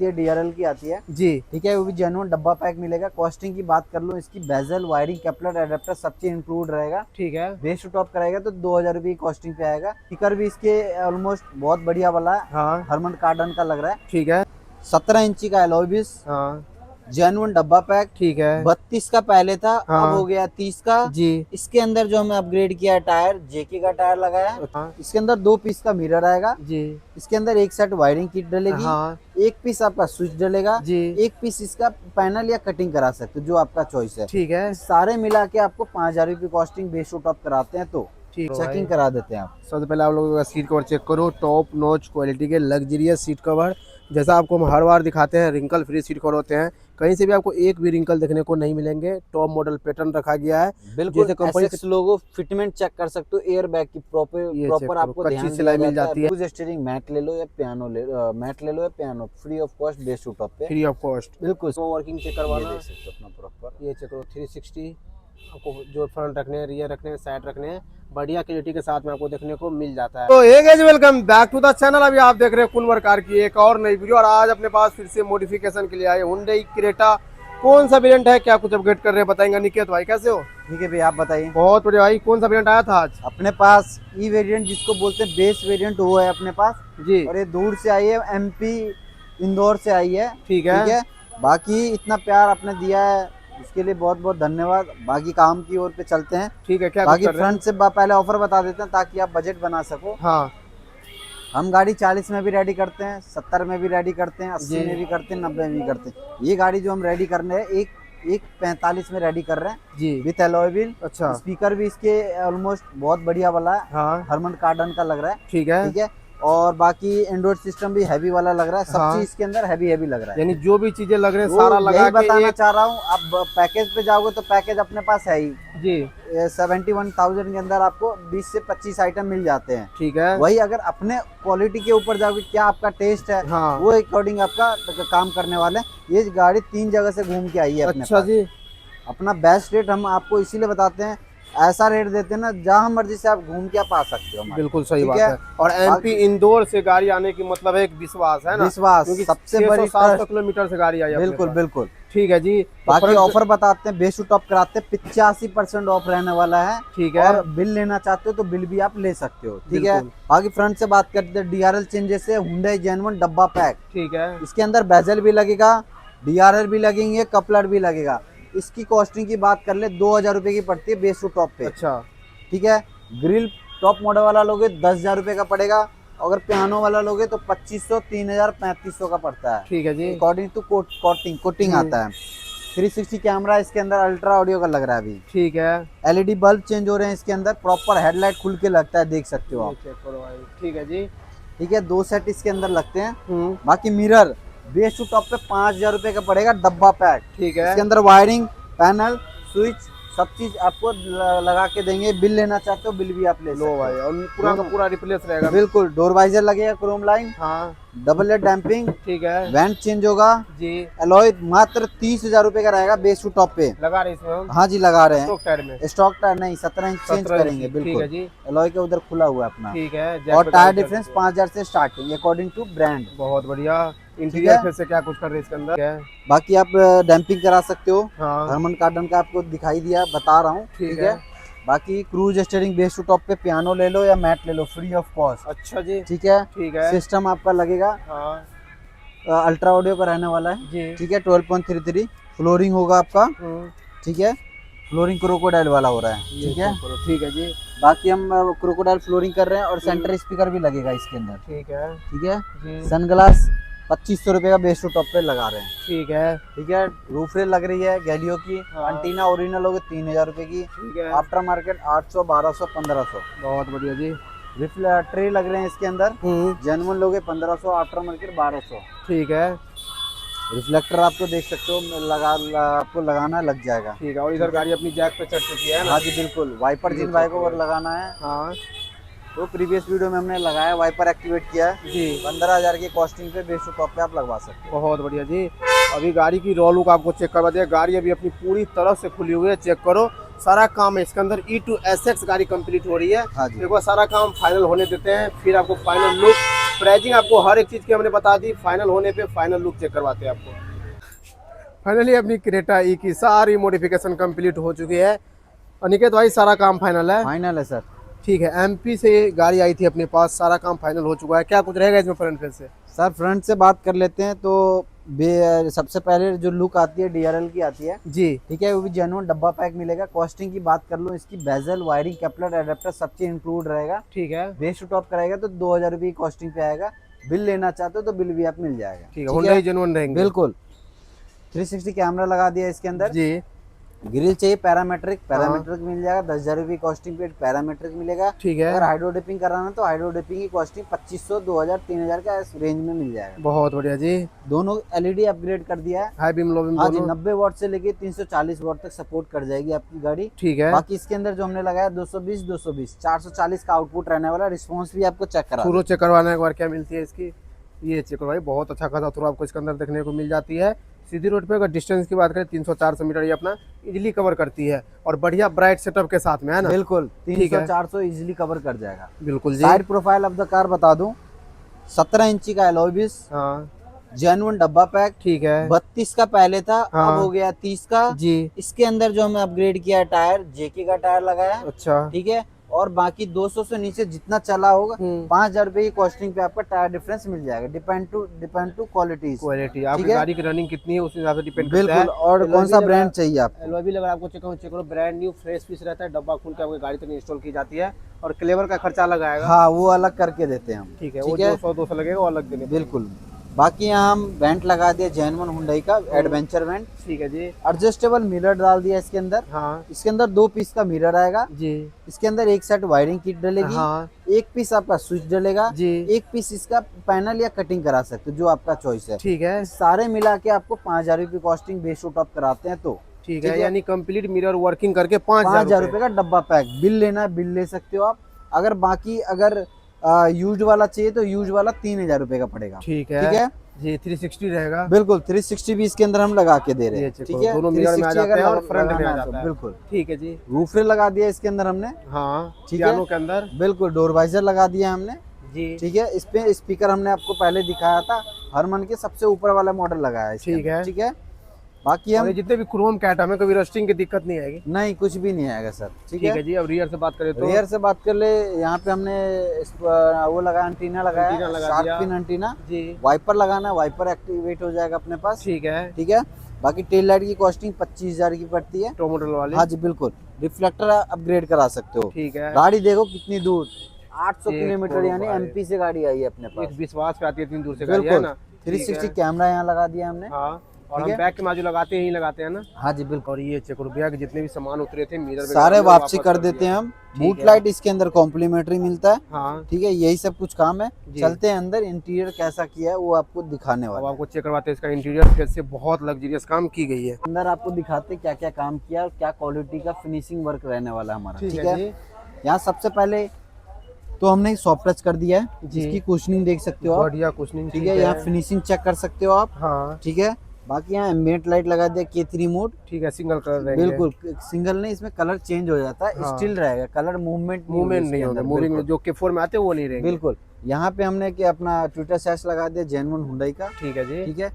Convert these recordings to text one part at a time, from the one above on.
ये DRL की आती है जी। ठीक है, वो भी जेन्युइन डब्बा पैक मिलेगा। कॉस्टिंग की बात कर लो, इसकी बेजल, वायरिंग, केपलर, एडेप्टर सब चीज इंक्लूड रहेगा। ठीक है। बेस टू टॉप कराएगा तो 2000 रुपये की कॉस्टिंग पे आएगा। स्पीकर भी इसके ऑलमोस्ट बहुत बढ़िया वाला है, हाँ। हरमन कार्डन का लग रहा है। ठीक है। 17 इंची का एलॉय व्हील्स, हाँ। जेन्युइन डब्बा पैक। ठीक है। 32 का पहले था, अब हाँ। हो गया 30 का। जी। इसके अंदर जो हमें अपग्रेड किया है, टायर जेके का टायर लगाया है। हाँ। इसके अंदर 2 पीस का मिरर आएगा। जी। इसके अंदर एक सेट वायरिंग किट डलेगी, हाँ। एक पीस आपका स्विच डलेगा, जी। एक पीस इसका पैनल या कटिंग करा सकते हो, जो आपका चॉइस है। ठीक है। सारे मिला के आपको 5000 रुपये कॉस्टिंग बेस टू टॉप कराते हैं तो ठीक है चेकिंग भाई। करा देते हैं आप। सबसे पहले आप लोगों का सीट कवर चेक करो, टॉप नॉच क्वालिटी के लग्जरियस सीट कवर। जैसा आपको हम हर बार दिखाते हैं, रिंकल फ्री सीट कवर होते हैं। कहीं से भी आपको एक भी रिंकल देखने को नहीं मिलेंगे। टॉप मॉडल पैटर्न रखा गया है, बिल्कुल जैसे कंपनी एसएक्स लोगो फिटमेंट चेक कर सकते हो, एयर बैग की ये चेक प्रॉपर करो, आपको कच्ची ध्यान सिलाई दिया मिल जाता जाती है। है। क्रूज स्टीयरिंग मैट ले लो या piano free of cost base to top पे, फ्री ऑफ कॉस्ट। बिल्कुल। वर्किंग चेक ये करवाना, देख सकते हो अपना प्रॉपर। ये चेक करो 360 आपको जो फ्रंट रखने हैं, रियर रखने हैं, साइड रखने हैं, बढ़िया क्वालिटी के साथ में आपको देखने को मिल जाता है। तो hey guys, welcome back to the channel. अभी आप देख रहे हैं कुनवर कार की एक और नई वीडियो, और आज अपने पास फिर से मॉडिफिकेशन के लिए आए हुंडई क्रेटा। कौन सा वेरिएंट है, क्या कुछ अपग्रेड कर रहे हैं, बताएंगे। निकेत भाई कैसे हो? ठीक है भैया, आप बताइए। बहुत बढ़िया भाई। कौन सा वेरिएंट आया था आज अपने पास ई वेरिएंट जिसको बोलते हैं बेस वेरिएंट, वो है अपने पास जी? और ये दूर से आई है, MP इंदौर से आई है। ठीक है। बाकी इतना प्यार आपने दिया है इसके लिए बहुत बहुत धन्यवाद। बाकी काम की ओर पे चलते हैं। ठीक है, क्या कुछ बाकी कर रहे हैं? फ्रंट से पहले ऑफर बता देते हैं ताकि आप बजट बना सको। हाँ। हम गाड़ी 40 में भी रेडी करते हैं, 70 में भी रेडी करते हैं, 80 जी। में भी करते हैं, 90 में भी करते हैं। ये गाड़ी जो हम रेडी करने हैं, एक 45 में रेडी कर रहे हैं जी। With alloy wheel. अच्छा। स्पीकर भी इसके ऑलमोस्ट बहुत बढ़िया वाला है, हाँ। हरमन कार्डन का लग रहा है। ठीक है। ठीक है, और बाकी एंड्रॉइड सिस्टम भी हैवी वाला लग रहा है। सब हाँ। चीज इसके अंदर हैवी लग रहा है। यानी जो भी चीजें लग रहे हैं वो सारा लगा यही के बताना एक... चाह रहा हूँ। अब पैकेज पे जाओगे तो पैकेज अपने पास है ही जी। 71,000 के अंदर आपको 20 से 25 आइटम मिल जाते हैं। ठीक है। वही अगर अपने क्वालिटी के ऊपर जाओगे, क्या आपका टेस्ट है, हाँ। वो अकॉर्डिंग आपका काम करने वाले हैं। ये गाड़ी 3 जगह से घूम के आई है अपने अच्छा पास। जी। अपना बेस्ट रेट हम आपको इसीलिए बताते हैं, ऐसा रेट देते हैं ना जहाँ मर्जी से आप घूम के आप आ सकते हो। बिल्कुल सही ठीक बात है? है। और MP इंदौर से गाड़ी आने की मतलब एक विश्वास है ना, विश्वास क्योंकि सबसे बड़ी 700 किलोमीटर से गाड़ी आई है अपने बिल्कुल पास। बिल्कुल। ठीक है जी। तो बाकी फ्रंट- ऑफर बताते हैं, बेस टू टॉप कराते हैं, 85% ऑफ रहने वाला है। ठीक है। और बिल लेना चाहते हो तो बिल भी आप ले सकते हो। ठीक है। बिल्कुल। बाकी फ्रंट से बात करते हैं, DRL चेंजेस है, हुंडई जेन्युइन डब्बा पैक। ठीक है। इसके अंदर बेजल भी लगेगा, DRL भी लगेंगे, कपलर भी लगेगा। इसकी कॉस्टिंग की बात कर ले 2000 रुपए की पड़ती है बेस टू टॉप पे। अच्छा। ठीक है। ग्रिल टॉप मॉडल वाला लोगे 10,000 रुपए का पड़ेगा। अगर पियानो वाला लोगे तो 2500, 3000, 3500 का पड़ता है। ठीक है जी। अकॉर्डिंग टू कोटिंग आता है। 360 कैमरा इसके अंदर, अल्ट्रा ऑडियो का लग रहा है अभी। ठीक है। LED बल्ब चेंज हो रहे हैं इसके अंदर, प्रॉपर हेडलाइट खुल के लगता है, देख सकते हो ये आप। चेक करो भाई। ठीक है जी। ठीक है, 2 सेट इसके अंदर लगते हैं। बाकी मिरर बेस टू टॉप पे 5000 रुपए का पड़ेगा डब्बा पैक। ठीक है। इसके अंदर वायरिंग, पैनल, स्विच सब चीज आपको लगा के देंगे। बिल लेना चाहते हो बिल भी आप ले सकते लो हो। भाई, और पूरा का पूरा रिप्लेस रहेगा। बिल्कुल। डोर वाइजर लगेगा, क्रोम लाइन, हाँ। डबल लेड डैम्पिंग, ठीक है वेंट चेंज होगा। जी। एलॉय मात्र 30,000 रुपए का रहेगा बेस टू टॉप पे। लगा रहे इसमें हम हाँ जी, लगा रहे स्टॉक टायर में। हैं। स्टॉक टायर नहीं, 17 इंच चेंज 17 करेंगे। ठीक है बिल्कुल जी। एलॉय के उधर खुला हुआ है अपना। ठीक है। और जैक टायर पे डिफरेंस 5000 से स्टार्टिंग अकॉर्डिंग टू ब्रांड। बहुत बढ़िया। है? इंटीरियर फिर से क्या कुछ कर रहे हैं इसके अंदर? क्या है? बाकी आप डैम्पिंग करा सकते हो। हाँ। हरमन कार्डन का आपको दिखाई दिया, बता रहा हूँ। ठीक ठीक है। है। बाकी cruise steering base to top पे, पियानो ले लो या मैट ले लो, फ्री ऑफ कॉस्ट। अच्छा जी। ठीक है। ठीक है। सिस्टम आपका लगेगा हाँ अल्ट्रा ऑडियो का रहने वाला है। जी। ठीक है। 12.33 फ्लोरिंग होगा आपका। ठीक है। फ्लोरिंग क्रोकोडाइल वाला हो रहा है। ठीक है। ठीक है जी। बाकी हम क्रोकोडाइल फ्लोरिंग कर रहे हैं और सेंटर स्पीकर भी लगेगा इसके अंदर। ठीक है ठीक है। जी। सनग्लास 2500 रुपए का बेस टू टॉप पे लगा रहे हैं। ठीक है। ठीक है। रूफ रेल लग रही है गैलियो की। हाँ। एंटीना ओरिजिनल होगी 3000 रुपए की। ठीक है। After market 800, 1200, 1500। बहुत बढ़िया जी। ट्रे लग रहे हैं इसके अंदर, जेन्युइन लोगे 1500, आफ्टर मार्केट 1200। ठीक है। रिफ्लेक्टर आपको देख सकते हो, आपको लगाना लग जाएगा। ठीक है। और इधर गाड़ी अपनी जैक पे चढ़ चुकी है ना? हाँ जी बिल्कुल। वाइपर जिन भाई को और लगाना है, हाँ तो प्रीवियस वीडियो में हमने लगाया, वाइपर एक्टिवेट किया है जी। 15,000 की कॉस्टिंग पे बेस टू टॉप पे आप लगवा सकते हो। बहुत बढ़िया जी। अभी गाड़ी की रॉ लुक आपको चेक करवा दिया। गाड़ी अभी अपनी पूरी तरह से खुली हुई है, चेक करो। सारा काम है इसके अंदर। E to SX गाड़ी कंप्लीट हो रही है। हाँ जी। एक बार सारा काम फाइनल होने देते हैं, फिर आपको फाइनल लुक प्राइसिंग आपको हर एक चीज़ की हमने बता दी। फाइनल होने पे फाइनल लुक चेक करवाते हैं आपको। फाइनली अपनी क्रेटा ई की सारी मॉडिफिकेशन कंप्लीट हो चुकी है। अनिकेत भाई सारा काम फाइनल है? फाइनल है सर। ठीक है, एमपी से गाड़ी आई थी अपने पास, सारा काम फाइनल हो चुका है। क्या कुछ रहेगा इसमें फ्रंट फेस से? सर फ्रंट से बात कर लेते हैं तो सबसे पहले जो लुक आती है डीआरएल की आती है जी। ठीक है, वो भी जेन्युइन डब्बा पैक मिलेगा। कॉस्टिंग की बात कर लो, इसकी बेजल, वायरिंग, कैपलर, एडेप्टर सब चीज इंक्लूड रहेगा। ठीक है, बेस टू टॉप कराएगा तो 2000 रुपये की कॉस्टिंग पे आएगा। बिल लेना चाहते हो तो बिल भी आप मिल जाएगा। ठीक है, होंडा जेन्युइन रहेंगे बिल्कुल। 360 कैमरा लगा दिया इसके अंदर जी। ग्रिल चाहिए पैरामेट्रिक मिल जाएगा। 10,000 रुपये कॉस्टिंग पे पैरामेट्रिक मिलेगा। ठीक है, अगर हाइड्रो डिपिंग कराना तो हाइड्रो डिपिंग की कॉस्टिंग 2500, 2000, 3000 का इस रेंज में मिल जाएगा। बहुत बढ़िया जी। दोनों एलईडी अपग्रेड कर दिया है। हाई बीम लो बीम हाँ जी, दोनों। 90 वॉट से लेके 340 वॉट तक सपोर्ट कर जाएगी आपकी गाड़ी। ठीक है, बाकी इसके अंदर जो हमने लगाया 220 440 का आउटपुट रहने वाला। रिस्पॉन्स भी आपको चेक करा थ्रो चेक करवाने के बाद क्या मिलती है इसकी? ये चेक करो भाई, बहुत अच्छा खासा थ्रो आपको इसके अंदर देखने को मिल जाती है। सीधी रोड पे अगर डिस्टेंस की बात करें 300-400 मीटर ये अपना इजीली कवर करती है और बढ़िया ब्राइट सेटअप के साथ में, है ना? बिल्कुल ठीक है। 300-400 इजीली कवर कर जाएगा। बिल्कुल जी। Side profile of the car बता दूं, 17 इंची का एलॉय व्हील्स, हाँ जेन्युइन डब्बा पैक। ठीक है 32 का पहले था, हाँ। अब हो गया 30 का जी। इसके अंदर जो हमने अपग्रेड किया है टायर, जेके का टायर लगाया अच्छा। ठीक है। और बाकी 200 से नीचे जितना चला होगा 5000 रुपए की कॉस्टिंग पे आपका टायर डिफरेंस मिल जाएगा। Depend to quality. आपकी गाड़ी की रनिंग कितनी है उस हिसाब से डिपेंड करता है। बिल्कुल। और कौन सा ब्रांड चाहिए आपको? एलॉय भी अगर आपको चेक करो ब्रांड न्यू फ्रेश पीस रहता है, डब्बा खुल के आपकी गाड़ी तक इंस्टॉल की जाती है। और क्लेवर का खर्चा लगाएगा। हाँ, वो अलग करके देते हैं हम। ठीक है, वो 200 लगेगा वो अलग देने। बिल्कुल। बाकी यहाँ हम वेंट लगा दिया जेन्युइन हुंडई का एडवेंचर वेंट। ठीक है जी। एडजस्टेबल मिरर डाल दिया इसके अंदर। हाँ इसके अंदर 2 पीस का मिरर आएगा जी। इसके अंदर। एक सेट वायरिंग किट डलेगी। हाँ एक पीस आपका स्विच डलेगा जी। एक पीस इसका पैनल या कटिंग करा सकते हो, जो आपका चॉइस है। ठीक है, सारे मिला के आपको 5000 रुपये कॉस्टिंग बेस टू टॉप कराते हैं तो ठीक है। यानी कंप्लीट मिरर वर्किंग करके 5000 रुपये का डब्बा पैक। बिल लेना है बिल ले सकते हो आप। अगर बाकी अगर यूज वाला चाहिए तो यूज वाला 3000 रुपये का पड़ेगा। ठीक ठीक है जी। 360 रहेगा। बिल्कुल। 360 भी इसके अंदर हम लगा के दे रहे हैं। ठीक है, दोनों मिरर में आ जाते हैं और फ्रंट में आ लगाना है जाता है। बिल्कुल। ठीक है जी। रूफरे लगा दिया इसके अंदर हमने। हाँ ठीक है। पियानो के अंदर बिल्कुल। डोर वाइजर लगा दिया हमने जी। ठीक है। इस पे स्पीकर हमने आपको पहले दिखाया था, हरमन के सबसे ऊपर वाला मॉडल लगाया है इसके ठीक है। अंदर। ठीक है। बाकी हम जितने भी क्रोम कैट हमें कभी रस्टिंग की दिक्कत नहीं आएगी। नहीं, कुछ भी नहीं आएगा सर। ठीक है जी। अब रियर से बात करें तो रियर से बात कर ले, यहाँ पे हमने वो लगाया एंटीना लगाया, शार्क फिन एंटीना जी। वाइपर लगाना है, वाइपर एक्टिवेट हो जाएगा अपने पास। ठीक है। ठीक है। बाकी टेल लाइट की कॉस्टिंग 25000 की पड़ती है टॉप मॉडल वाली। हाँ जी बिल्कुल। रिफ्लेक्टर अपग्रेड करा सकते हो। ठीक है। गाड़ी देखो कितनी दूर, 800 एक किलोमीटर, यानी भाई। एमपी से गाड़ी आई है अपने पास। एक विश्वास पे आती है, इतनी दूर से गाड़ी है बिल्कुल। ना। 360 कैमरा यहाँ लगा दिया हमने। हाँ, और ठीक हम है। बैक के माजू लगाते हैं, यही लगाते हैं ना। हाँ जी बिल्कुल। और ये चेक करो भैया कि जितने भी सामान उतरे थे मिरर सारे वापसी कर देते हैं हम। बूट लाइट इसके अंदर कॉम्प्लीमेंट्री मिलता है। हाँ ठीक है, यही सब कुछ काम है। जी। चलते हैं अंदर, इंटीरियर कैसा किया है वो आपको दिखाने अब वाला है। आपको चेक करवाते हैं इसका इंटीरियर। फिर से बहुत लग्जरियस काम की गई है। अंदर आपको दिखाते क्या क्या काम किया और क्या क्वालिटी का फिनिशिंग वर्क रहने वाला है हमारा। ठीक जी। है। यहाँ सबसे पहले तो हमने सॉफ्ट टच कर दिया है। जी। इसकी कुशनिंग देख सकते हो आप। बढ़िया कुछ नहीं। ठीक है। यहाँ फिनिशिंग चेक कर सकते हो आप। हाँ ठीक है। बाकी यहाँ एम्बिएंट लाइट लगा दिया K3 मोड। ठीक है, सिंगल कलर रहेंगे। बिल्कुल सिंगल नहीं, इसमें कलर चेंज हो जाता है। हाँ। स्टिल रहेगा, कलर मूवमेंट नहीं होगा। मूविंग में जो K4 में आते हैं वो नहीं रहेंगे। बिल्कुल। यहाँ पे हमने कि अपना ट्विटर सैश लगा दिया जेन्युइन हुंडई का। ठीक है जी। ठीक है।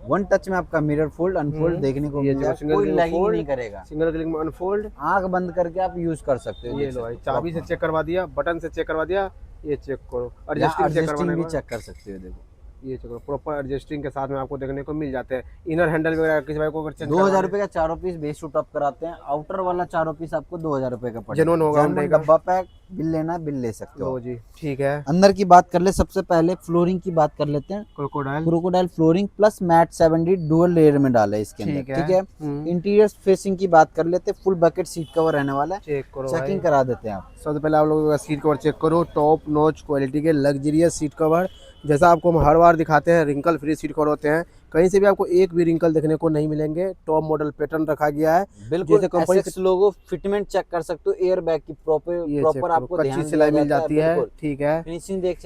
वन टच में आपका मिरर फोल्ड अनफोल्ड देखने को ये मिल जाएगा, सिंगल कोई क्लिक लैगिंग फोल्ड, नहीं करेगा। सिंगल क्लिक में अनफोल्ड, आंख बंद करके आप यूज कर सकते हो। ये लो भाई, चाबी से चेक करवा दिया, बटन से चेक करवा दिया। ये चेक करो, एडजस्टिंग भी चेक कर सकते हो। देखो ये चेक करो, प्रॉपर एडजस्टिंग के साथ में आपको देखने को मिल जाते हैं। इनर हैंडल वगैरह किसी भाई को अगर चेंज 2000 रुपए का चारों पीस बेस टू टॉप कराते हैं। आउटर वाला चारों पीस आपको 2000 रुपए का पड़ेगा। जेन्युइन होगा जेन्युइन डब्बा पैक। बिल लेना बिल ले सकते हो जी। ठीक है। अंदर की बात कर ले, सबसे पहले फ्लोरिंग की बात कर लेते हैं। Crocodile flooring plus mat 70 dual layer में डाला है इसके अंदर। ठीक है। इंटीरियर फेसिंग की बात कर लेते हैं, फुल बकेट सीट कवर रहने वाला है। चेक करो, चेकिंग करा देते हैं आप। सबसे पहले आप लोगों का सीट कवर चेक करो। टॉप नॉच क्वालिटी के लग्जरियस सीट कवर, जैसा आपको हम हर बार दिखाते हैं रिंकल फ्री सीट कवर होते हैं। कहीं से भी आपको एक भी रिंकल देखने को नहीं मिलेंगे। टॉप मॉडल पैटर्न रखा गया है। बिल्कुल। कंपनी से लोगो फिटमेंट चेक कर सकते हो। एयर बैग की प्रॉपर आपको कच्ची सिलाई मिल जाती है। ठीक है। फिनिशिंग देख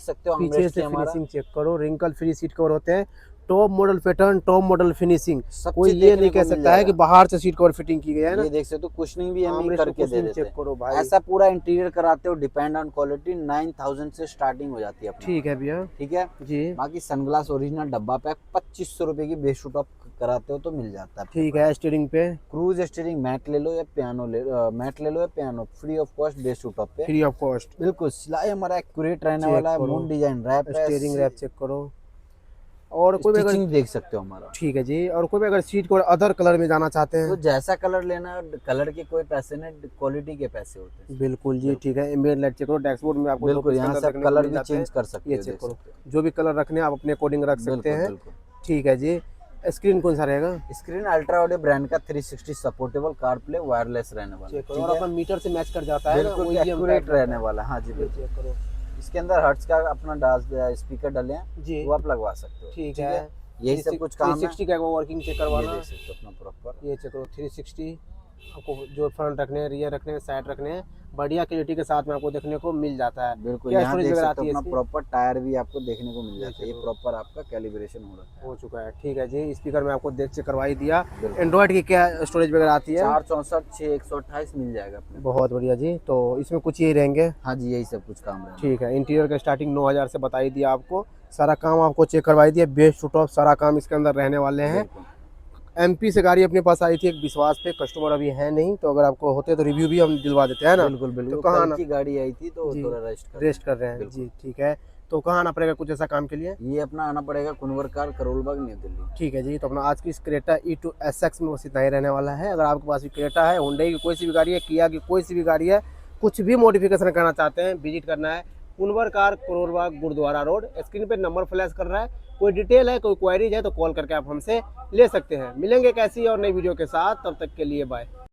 सकते हो। पीछे से फिनिशिंग चेक करो, रिंकल फ्री सीट कवर होते हैं। Top model pattern, top model finishing, सब कोई चीज ये देखने नहीं को कह मिल सकता है कि जाएगा। बाहर से सीट कवर फिटिंग की गई है ना। ये देख सकते हो, कुशनिंग भी हम ही आर्मरेस्ट करके दे कुशनिंग देते चेक करो भाई। हैं। ऐसा पूरा इंटीरियर कराते हो, डिपेंड ऑन क्वालिटी, 9000 से स्टार्टिंग हो जाती है अपनी। ठीक है भैया ठीक है जी। बाकी सनग्लास ओरिजिनल डब्बा पैक 2500 रुपए की बेस टू टॉप कराते हो तो मिल जाता है। ठीक है स्टीयरिंग पे क्रूज स्टीयरिंग मैट ले लो या piano free of cost base to top पे। Free of cost. बिल्कुल सिलाई हमारा एक्यूरेट रहने चेक वाला है। करो। मून डिजाइन रैप है, स्टीयरिंग रैप चेक करो। और कोई भी अगर स्टिचिंग देख सकते हो हमारा। ठीक है जी। और कोई भी अगर सीट को अदर कलर में जाना चाहते तो हैं जैसा कलर लेना है, कलर के कोई पैसे नहीं, क्वालिटी के पैसे होते हैं। बिल्कुल जी। ठीक है एम्बिएंट लाइट चेक करो। डैशबोर्ड में आपको बिल्कुल यहाँ से आप कलर भी जाते चेंज हैं। कर सकते ये हो, चेक देख करो, सकते हो। जो भी कलर रखने हैं आप अपने अकॉर्डिंग रख सकते बिल्कुल हैं। बिल्कुल। ठीक है जी। स्क्रीन कौन सा रहेगा? स्क्रीन अल्ट्रा ऑडियो ब्रांड का 360 सपोर्टेबल कार प्ले वायरलेस रहने वाला है। चेक करो। और अपना मीटर से मैच कर जाता है ना, बिल्कुल वही एक्यूरेट रहने वाला है। हाँ जी बिल्कुल। चेक करो इसके अंदर हर्ट्ज का अपना स्पीकर डले हैं, जी। वो आप लगवा सकते हो। ठीक है। यही सब कुछ काम है। 360 का वर्किंग चेक ये करवाना। देख सकते हो अपना प्रॉपर। ये चेक करो 360 आपको जो फ्रंट रखने हैं, रियर रखने हैं, साइड रखने हैं, बढ़िया क्वालिटी के साथ में आपको देखने को मिल जाता है। बिल्कुल क्या यहाँ स्टोरेज देख वगैरह सकते आती हो है अपना इसकी? प्रॉपर टायर भी आपको देखने को मिल जाता है। ये देखो। प्रॉपर आपका कैलिब्रेशन हो चुका है। ठीक है जी। स्पीकर में आपको देख चेक करवा ही दिया। बिल्कुल। एंड्रॉइड की क्या स्टोरेज वगैरह आती है? 464 6 128 मिल जाएगा अपने। बहुत बढ़िया जी। तो इसमें कुछ यही रहेंगे। हाँ जी यही सब कुछ काम है। ठीक है। इंटीरियर का स्टार्टिंग 9000 से बताई दिया आपको। सारा काम आपको चेक करवाई दिया, बेस टू टॉप सारा काम इसके अंदर रहने वाले हैं। एमपी से गाड़ी अपने पास आई थी एक विश्वास पे, कस्टमर अभी है नहीं, तो अगर आपको होते तो रिव्यू भी हम दिलवा देते हैं ना। बिल्कुल बिल्कुल। तो कहाँ कल की गाड़ी आई थी तो जी, थोड़ा रेस्ट कर रहे हैं जी। ठीक है। तो कहाँ आना पड़ेगा कुछ ऐसा काम के लिए? ये अपना आना पड़ेगा कुनवर कार, करोल बाग, न्यू दिल्ली। ठीक है जी। तो अपना आज की इस क्रेटा E2 SX में बस इतना ही रहने वाला है। अगर आपके पास भी क्रेटा है, हुंडई की कोई सी भी गाड़ी है, किया की कोई सी भी गाड़ी है, कुछ भी मॉडिफिकेशन करना चाहते हैं, विजिट करना है Kunwar car, Karol Bagh, gurdwara road. Screen पे नंबर फ्लैश कर रहा है। कोई डिटेल है, कोई क्वेरीज है तो कॉल करके आप हमसे ले सकते हैं। मिलेंगे कैसी और नई वीडियो के साथ, तब तक के लिए बाय।